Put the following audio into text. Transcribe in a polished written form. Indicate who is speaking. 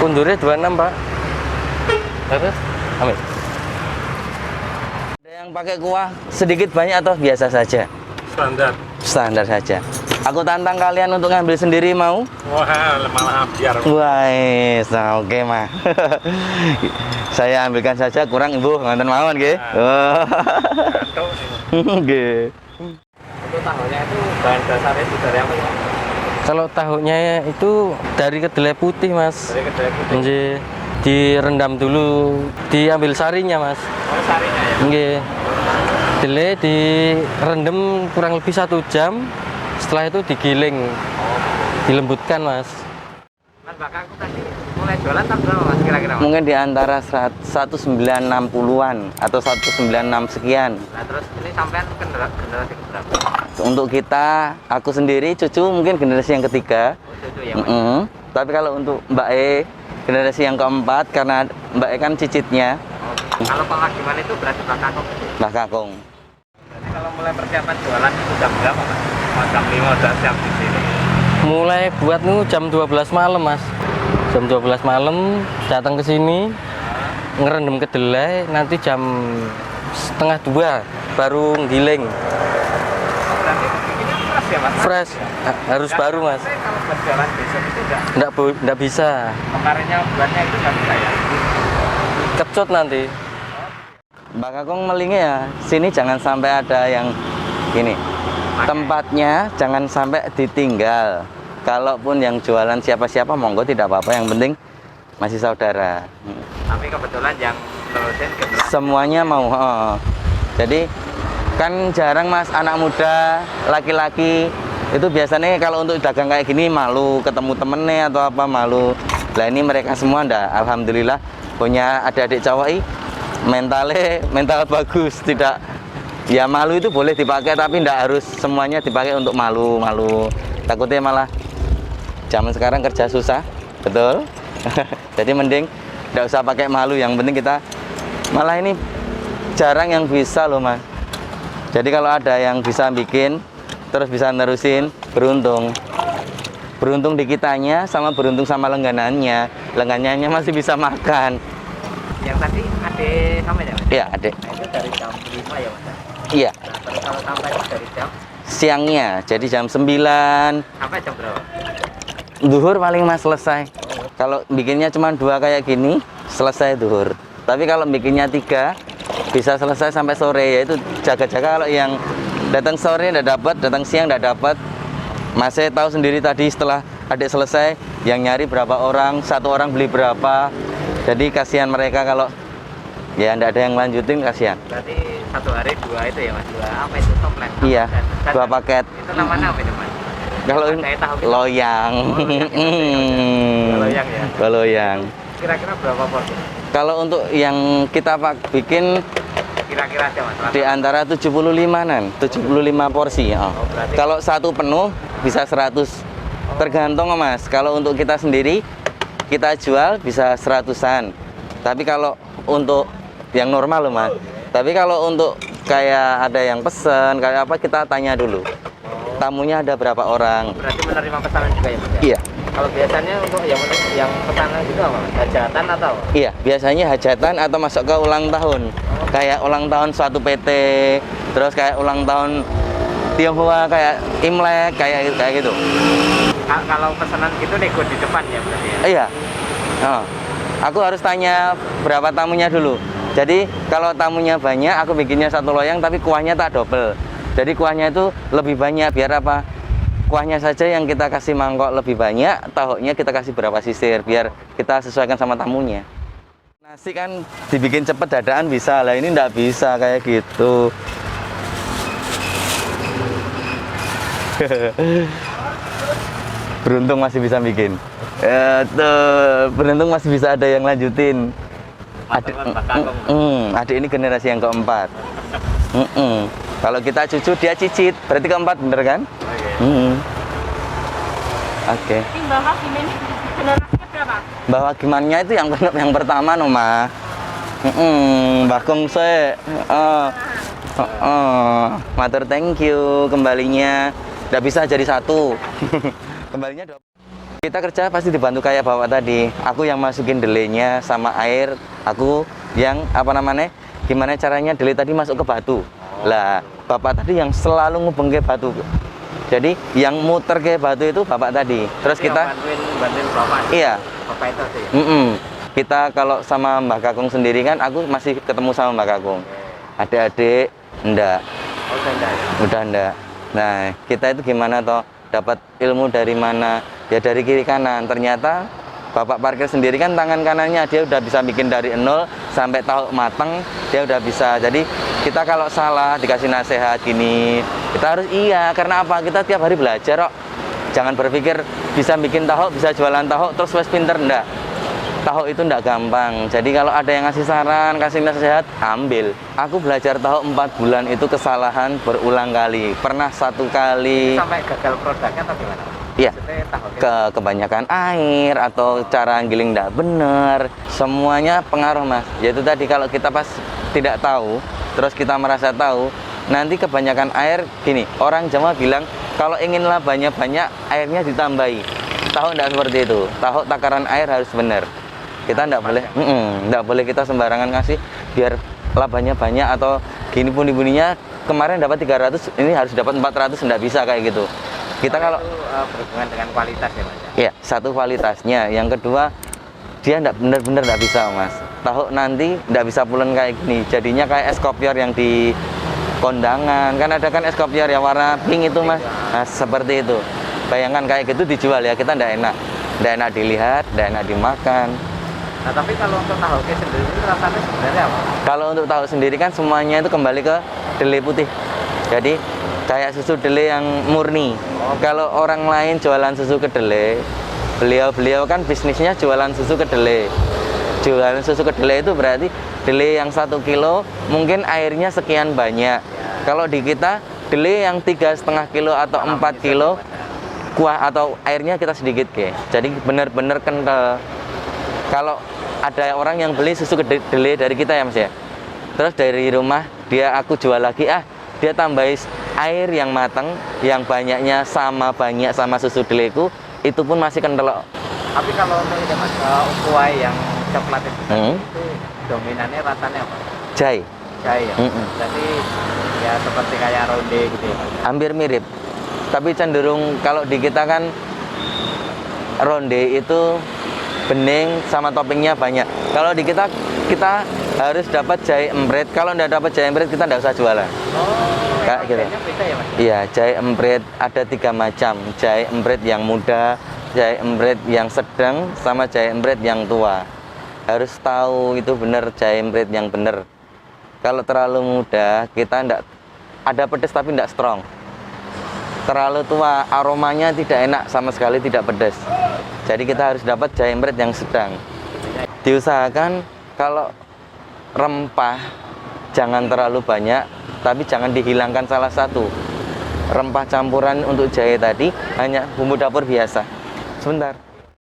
Speaker 1: Undurnya 26 Pak. Terus, amin. Ada yang pakai kuah sedikit banyak atau biasa saja?
Speaker 2: Standar.
Speaker 1: Standar saja. Aku tantang kalian untuk ngambil sendiri, mau?
Speaker 2: Wah, malah biar.
Speaker 1: Wah, nah, oke mah. Saya ambilkan saja, kurang ibu nganten mawon nggih. Nggih.
Speaker 2: Untuk tahunya itu bahan dasarnya itu dari apa ya?
Speaker 1: Kalau tahunya itu dari kedelai putih, Mas.
Speaker 2: Dari kedelai putih.
Speaker 1: Nggih. Direndam dulu, diambil sarinya, Mas.
Speaker 2: Oh, sarinya ya?
Speaker 1: Nggih. Kedelai direndam kurang lebih 1 jam. Setelah itu digiling. Dilembutkan, Mas.
Speaker 2: Mas Bakangku tadi mulai jualan tahun berapa Mas kira-kira? Mas?
Speaker 1: Mungkin di antara 1960-an atau 196 sekian.
Speaker 2: Nah, terus ini sampean generasi keberapa?
Speaker 1: Untuk kita, aku sendiri, cucu mungkin generasi yang ketiga.
Speaker 2: Oh, cucu ya Mas.
Speaker 1: Tapi kalau untuk Mbak E, generasi yang keempat, karena Mbak E kan cicitnya.
Speaker 2: Kalau pengajiman itu berarti Mbak Kakung.
Speaker 1: Mbak Kakung.
Speaker 2: Berarti kalau mulai persiapan jualan itu jam berapa Mas? Oh, jam 5 udah siap di sini.
Speaker 1: Mulai buat jam 12 malam, Mas. Jam 12 malam datang ke sini, ngerendam kedelai, nanti jam 1:30 baru giling.
Speaker 2: Berarti ini fresh ya Mas?
Speaker 1: Fresh, harus
Speaker 2: Nggak,
Speaker 1: baru Mas.
Speaker 2: Kalau buat jualan besok itu
Speaker 1: Nggak bisa,
Speaker 2: kemarinnya buatnya itu nggak bisa ya?
Speaker 1: kecut nanti. Mbak Kakung melingnya ya, sini jangan sampai ada yang gini. Tempatnya jangan sampai ditinggal. Kalaupun yang jualan siapa-siapa, monggo tidak apa-apa. Yang penting masih saudara.
Speaker 2: Tapi kebetulan yang terusin
Speaker 1: Semuanya mau. Jadi kan jarang Mas, anak muda, laki-laki itu biasanya kalau untuk dagang kayak gini malu ketemu temennya atau apa, malu. Lah ini mereka semua ndak, alhamdulillah punya adik-adik cowok mental bagus, tidak. Ya malu itu boleh dipakai tapi ndak harus semuanya dipakai untuk malu. Takutnya malah zaman sekarang kerja susah, betul. Jadi mending ndak usah pakai malu, yang penting kita malah ini jarang yang bisa loh Mas. Jadi kalau ada yang bisa bikin terus bisa nerusin, beruntung di kitanya sama beruntung sama langganannya masih bisa makan.
Speaker 2: yang tadi adik sama ya Mas?
Speaker 1: Iya adik.
Speaker 2: Nah, itu dari jam 5 ya Mas?
Speaker 1: Iya.
Speaker 2: Nah, terus kalau sampai dari jam
Speaker 1: Siangnya, jadi jam 9
Speaker 2: sampai jam berapa?
Speaker 1: duhur paling Mas selesai. Kalau bikinnya cuma 2 kayak gini, selesai duhur. Tapi kalau bikinnya 3, bisa selesai sampai sore. Yaitu jaga-jaga kalau yang datang sore nggak dapat, datang siang nggak dapat. Mas saya tahu sendiri tadi setelah adik selesai, yang nyari berapa orang, 1 orang beli berapa. Jadi kasihan mereka kalau ya nggak ada yang lanjutin, kasihan.
Speaker 2: Berarti 1 hari 2 itu ya Mas? 2 apa itu toples?
Speaker 1: Iya, 2 paket.
Speaker 2: Itu namanya apa itu Mas?
Speaker 1: Kalau
Speaker 2: Saya tahu gitu.
Speaker 1: loyang.
Speaker 2: Loyang ya?
Speaker 1: Loyang.
Speaker 2: Kira-kira berapa porsi?
Speaker 1: Kalau untuk yang kita bikin
Speaker 2: Kira-kira aja Mas?
Speaker 1: di antara 75-an, 75 porsi.
Speaker 2: berarti-
Speaker 1: Kalau 1 penuh bisa 100. Tergantung Mas. Kalau untuk kita sendiri kita jual bisa 100-an. Tapi kalau untuk yang normal loh Mas. Tapi kalau untuk kayak ada yang pesen kayak apa, kita tanya dulu. Tamunya ada berapa orang?
Speaker 2: Berarti menerima pesanan juga ya Mas? Ya?
Speaker 1: Iya.
Speaker 2: Kalau biasanya untuk yang pesanan itu apa Mas? Hajatan atau?
Speaker 1: Iya, biasanya hajatan atau masuk ke ulang tahun. Kayak ulang tahun suatu PT, terus kayak ulang tahun Tionghoa, kayak Imlek, kayak gitu.
Speaker 2: Kalau pesanan gitu nego di depan ya berarti ya?
Speaker 1: Iya. Aku harus tanya berapa tamunya dulu. Jadi kalau tamunya banyak, aku bikinnya 1 loyang tapi kuahnya tak double. Jadi kuahnya itu lebih banyak, biar apa? Kuahnya saja yang kita kasih mangkok lebih banyak, tahunya kita kasih berapa sisir, biar kita sesuaikan sama tamunya. Nasi kan dibikin cepet dadaan bisa, lah ini nggak bisa kayak gitu. Beruntung masih bisa bikin. Beruntung masih bisa ada yang lanjutin. Adik ini generasi yang keempat. Kalau kita cucu, dia cicit, berarti keempat, bener kan? Oke.
Speaker 3: Mbak Hakim ini generasinya berapa?
Speaker 1: Mbak Hakimannya itu yang pertama Noma. Mbak Kong se. Matur thank you kembalinya. Nggak bisa jadi 1. Kembalinya 2. Kita kerja pasti dibantu kayak bapak tadi. Aku yang masukin delenya sama air, aku yang apa namanya? Gimana caranya delay tadi masuk ke batu. Lah, bapak tadi yang selalu ngubeng ke batu. Jadi yang muter ke batu itu bapak tadi. Terus
Speaker 2: Jadi
Speaker 1: kita
Speaker 2: yang bantuin bapak.
Speaker 1: iya.
Speaker 2: Bapak itu sih.
Speaker 1: Kita kalau sama Mbak Kakung sendiri kan aku masih ketemu sama Mbak Kakung. Adik-adik enggak.
Speaker 2: Oh, enggak ya.
Speaker 1: Udah enggak. Nah, kita itu gimana toh? Dapat ilmu dari mana? Ya dari kiri kanan. Ternyata bapak parkir sendiri kan tangan kanannya dia udah bisa bikin dari nol sampai tahu mateng, dia udah bisa. Jadi kita kalau salah dikasih nasihat gini, kita harus iya. Karena apa? Kita tiap hari belajar kok. Jangan berpikir bisa bikin tahu, bisa jualan tahu terus wes pinter, enggak. Tahu itu enggak gampang. Jadi kalau ada yang ngasih saran, kasih nasihat, ambil. Aku belajar tahu 4 bulan itu kesalahan berulang kali. Pernah 1 kali.
Speaker 2: Sampai gagal produknya atau gimana?
Speaker 1: Iya.
Speaker 2: Maksudnya tahunya
Speaker 1: Kebanyakan air atau cara giling enggak bener. Semuanya pengaruh, Mas. Yaitu tadi kalau kita pas tidak tahu, terus kita merasa tahu, nanti kebanyakan air gini. Orang Jawa bilang kalau ingin labanya banyak, airnya ditambahi. Tahu enggak seperti itu? Tahu takaran air harus benar. Kita enggak boleh, enggak boleh kita sembarangan ngasih biar labanya banyak atau gini bunyi-bunyinya kemarin dapat 300, ini harus dapat 400, enggak bisa kayak gitu. Kita kalau
Speaker 2: itu berhubungan dengan kualitas ya, Mas.
Speaker 1: iya, satu kualitasnya, yang kedua dia enggak benar-benar enggak bisa, Mas. Tahu nanti enggak bisa pulen kayak gini. Jadinya kayak es kopior yang di kondangan. Kan ada kan es kopior yang warna pink itu, Mas. Nah, seperti itu. Bayangkan kayak gitu dijual ya, kita enggak enak. Enggak enak dilihat, enggak enak dimakan.
Speaker 2: Nah, tapi kalau untuk tahu sendiri itu rasanya sebenarnya apa?
Speaker 1: Kalau untuk tahu sendiri kan semuanya itu kembali ke delay putih. Jadi kayak susu delay yang murni. Kalau orang lain jualan susu kedelai, beliau kan bisnisnya jualan susu kedelai. Jualan susu kedelai itu berarti delay yang 1 kilo mungkin airnya sekian banyak. Kalau di kita delay yang 3,5 kilo atau 4 kilo kuah atau airnya kita sedikit ke. Jadi benar-benar kental. Kalau ada orang yang beli susu kedelai dari kita ya, Mas ya. Terus dari rumah aku jual lagi, dia tambahin air yang matang, yang banyaknya sama banyak sama susu kedelaiku, itu pun masih kental.
Speaker 2: Tapi kalau untuk ini, Mas, kue yang coklat itu dominannya rasanya apa?
Speaker 1: Jahe.
Speaker 2: Jahe ya. Jadi ya seperti kayak ronde gitu ya, Mas.
Speaker 1: Hampir mirip. Tapi cenderung kalau di kita kan ronde itu bening sama toppingnya banyak. Kalau di kita harus dapat jahe emprit. Kalau nggak dapat jahe emprit kita nggak usah jualan.
Speaker 2: Oh,
Speaker 1: kayak gitu.
Speaker 2: beda ya, Mas?
Speaker 1: Iya, jahe emprit ada 3 macam. Jahe emprit yang muda, jahe emprit yang sedang, sama jahe emprit yang tua. Harus tahu itu benar jahe emprit yang benar. Kalau terlalu muda kita nggak ada pedas tapi nggak strong. Terlalu tua aromanya tidak enak sama sekali, tidak pedas. Jadi kita harus dapat jahe emprit yang sedang. Diusahakan kalau rempah jangan terlalu banyak, tapi jangan dihilangkan salah satu. Rempah campuran untuk jahe tadi hanya bumbu dapur biasa. Sebentar.